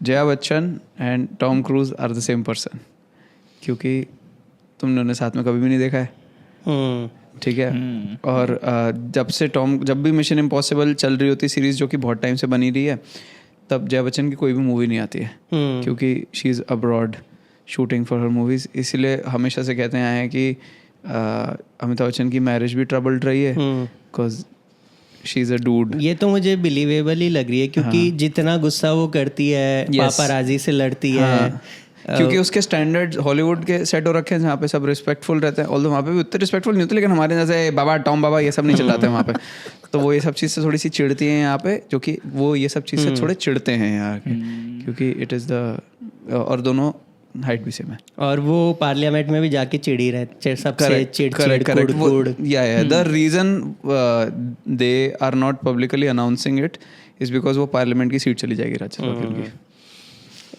Jaya Bachchan and Tom Cruise are the same person, क्योंकि तुमने उन्हें साथ में कभी भी नहीं देखा है, ठीक है। और जब भी मिशन इम्पॉसिबल चल रही होती सीरीज, जो कि बहुत टाइम से बनी रही है, तब जया बच्चन की कोई भी मूवी नहीं आती है, क्योंकि she is abroad shooting for her movies. इसीलिए हमेशा से कहते हैं कि अमिताभ बच्चन की मैरिज भी ट्रबल्ड रही है, because she is a dude. ये तो मुझे बिलीवेबल ही लग रही है, क्योंकि जितना गुस्सा वो करती है, पापाराजी से लड़ती है, क्योंकि उसके स्टैंडर्ड हॉलीवुड के सेट हो रखे हैं जहाँ पे सब रिस्पेक्टफुल रहते हैं, ऑल्दो वहाँ पे भी उतने रिस्पेक्टफुल नहीं होते, लेकिन हमारे जैसे बाबा टॉम बाबा ये सब नहीं चिल्लाते हैं वहाँ पे। तो वो ये सब चीज़ से थोड़ी सी चिढ़ती हैं यहाँ पे, जो कि वो ये सब चीज़ से थोड़े चिढ़ते हैं यहाँ के, क्योंकि इट इज़ द, और दोनों हाइट भी सेम है। और वो पार्लियामेंट में भी जाके चिड़ी रहते, सबसे चिड़ या the reason they are not publicly announcing it is because वो पार्लियामेंट की सीट चली जाएगी राज्यसभा के लिए।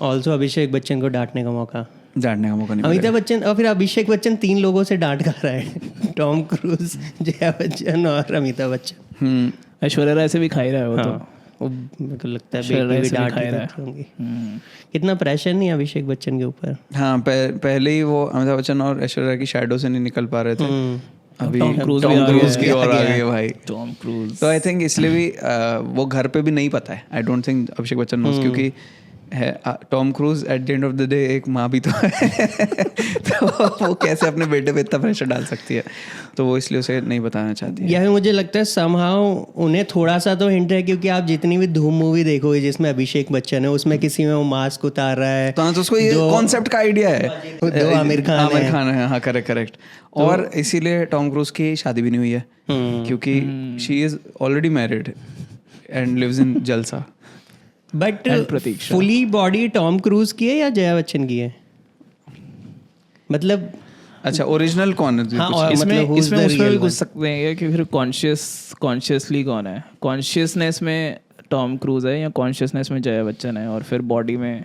ऑल्सो अभिषेक बच्चन को डांटने का मौका नहीं, अमिताभ बच्चन, और फिर अभिषेक बच्चन 3 लोगों से डांट खा रहा है, टॉम क्रूज, जया बच्चन और अमिताभ बच्चन। ऐश्वर्या राय से भी खा ही रहा है वो। हाँ, वो मेरे को लगता है बेटी भी डांट खाती होंगी। कितना प्रेशर नहीं अभिषेक बच्चन के ऊपर। हाँ, पहले ही वो अमिताभ बच्चन और ऐश्वर्या की शैडो से नहीं निकल पा रहे थे, अभी टॉम क्रूज की ओर आ गई है भाई, टॉम क्रूज। तो आई थिंक इसलिए भी वो घर पे भी नहीं पता है, I don't think Abhishek Bachchan knows, क्योंकि है Tom Cruise at the end of the day एक माँ भी तो है तो वो कैसे अपने बेटे पे इतना प्रेशर डाल सकती है, तो वो इसलिए उसे नहीं बताना चाहती है। या मुझे लगता है समहाउ उन्हें थोड़ा सा तो हिंट है, क्योंकि आप जितनी भी धूम मूवी देखोगे जिसमें अभिषेक बच्चन है, उसमें किसी में वो मास्क उतार रहा है, तो उसको ये कॉन्सेप्ट का आइडिया है, दो आमिर खान है। हाँ, करेक्ट। और इसीलिए टॉम क्रूज की शादी भी नहीं हुई है, क्योंकि she is already married and lives in Jalsa. But fully body Tom Cruise की है या जया बच्चन की है, मतलब अच्छा ओरिजिनल कौन है? हाँ, इसमें उसमें भी कुछ सकते हैं कि फिर कॉन्शियसली कौन है, कॉन्शियसनेस में टॉम क्रूज है या कॉन्शियसनेस में जया बच्चन है, और फिर बॉडी में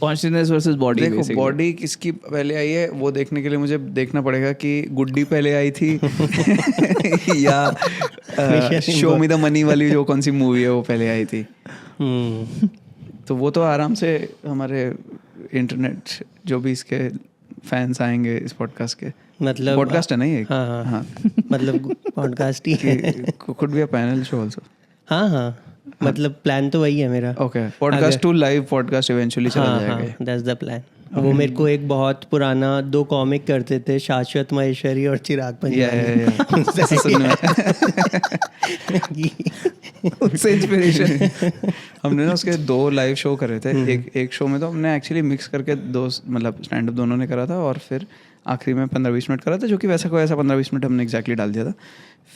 कॉन्शियसनेस वर्सेस बॉडी। देखो बॉडी किसकी पहले आई है वो देखने के लिए मुझे देखना पड़ेगा कि गुड्डी पहले आई थी या शो मी द मनी वाली जो कौन सी मूवी है वो पहले आई थी। तो वो तो आराम से हमारे इंटरनेट जो भी इसके फैंस आएंगे इस पॉडकास्ट के, मतलब पॉडकास्ट है ना ये? हाँ मतलब पॉडकास्ट ही है, could be a panel show also. हाँ, मतलब प्लान तो वही है मेरा। Okay, podcast to live podcast eventually चला जाएगा, दैट्स द प्लान। वो मेरे को एक बहुत पुराना 2 कॉमिक करते थे, शाश्वत महेश्वरी और चिराग पंजवानी, उससे इंस्पिरेशन हमने ना उसके 2 लाइव शो करे थे। एक शो में तो हमने एक्चुअली मिक्स करके 2 मतलब स्टैंड अप दोनों ने करा था, और फिर आखिरी में 15-20 मिनट करा था, जो कि वैसा कोई ऐसा 15-20 मिनट हमने एग्जैक्टली डाल दिया था।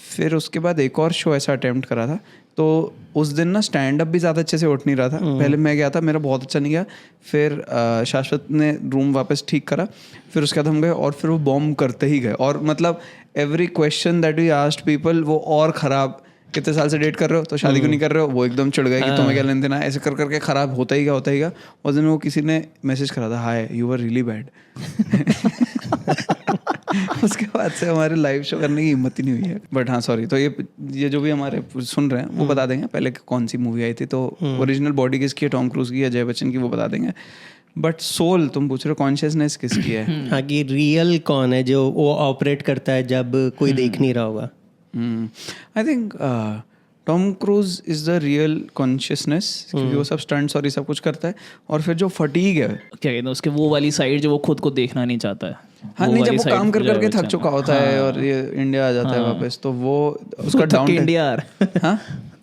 फिर उसके बाद एक और शो ऐसा अटेम्प्ट करा था, तो उस दिन ना स्टैंड अप भी ज़्यादा अच्छे से उठ नहीं रहा था। पहले मैं गया था, मेरा बहुत अच्छा नहीं गया, फिर शाश्वत ने रूम वापस ठीक करा, फिर उसके बाद हम गए और फिर वो बॉम्ब करते ही गए। और मतलब every question that we asked people वो और ख़राब, कितने साल से डेट कर रहे हो तो शादी क्यों नहीं कर रहे हो, वो एकदम चिढ़ गए कि तुम्हें क्या लेन देना, ऐसे कर करके ख़राब होता ही गया। उस दिन वो किसी ने मैसेज करा था, hi you were really bad. उसके बाद से हमारे लाइव शो करने की हिम्मत ही नहीं हुई है। बट हाँ सॉरी, तो ये जो भी हमारे सुन रहे हैं वो बता देंगे पहले कौन सी मूवी आई थी। तो ओरिजिनल बॉडी किसकी है, टॉम क्रूज की या जया बच्चन की, वो बता देंगे। बट सोल तुम पूछ रहे हो, कॉन्शियसनेस किसकी है? हाँ, कि रियल कौन है जो वो ऑपरेट करता है जब कोई देख नहीं रहा होगा। I think Tom cruise is the real consciousness, क्योंकि वो सब स्टंट्स और ये सब कुछ करता है। और फिर जो फटीग है, क्या कहते हैं उसके, वो वाली साइड जो वो खुद को देखना नहीं चाहता है। हाँ नहीं, जब वो काम कर करके थक चुका होता है और ये इंडिया आ जाता है वापस, तो वो उसका डाउन इंडिया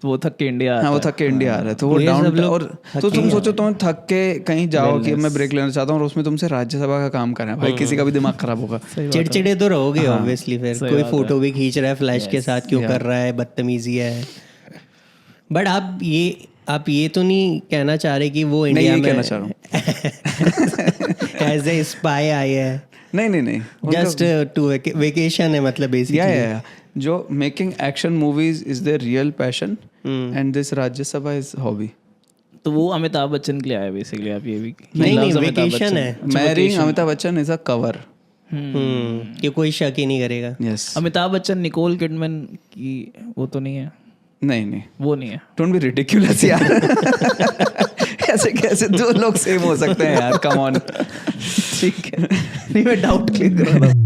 वो थक के इंडिया हाँ वो थक के इंडिया आ रहा है, तो वो डाउन। और तो तुम सोचो तुम थक के कहीं जाओ कि मैं ब्रेक लेना चाहता हूँ, और उसमें तुमसे राज्यसभा का काम करना है, भाई किसी का भी दिमाग खराब होगा, चिड़चिड़े तो रहोगे ऑब्वियसली। फिर कोई फोटो भी खींच रहा है फ्लैश के साथ, क्यों कर रहा है, बदतमीजी है। बट आप ये तो नहीं कहना चाह रहे कि वो इंडिया में कहना चाह रहा हूँ एज ए स्पाई आई है? नहीं, जस्ट टू वेकेशन है मतलब बेसिकली। जो making action movies is there real passion and this Rajya Sabha is hobby. तो वो अमिताभ बच्चन के लिए आया बेसिकली, आप ये भी नहीं वेकेशन है। Marrying Amitabh Bachchan is a cover, कि कोई शक ही नहीं करेगा। Yes, Amitabh Bachchan Nicole Kidman की वो तो नहीं है? नहीं वो नहीं है। डोंट बी रिडिकुलस यार। कैसे कैसे दो लोग सेम हो सकते हैं यार, कम ऑन। ठीक है, नहीं मैं डाउट क्लियर कर रहा था।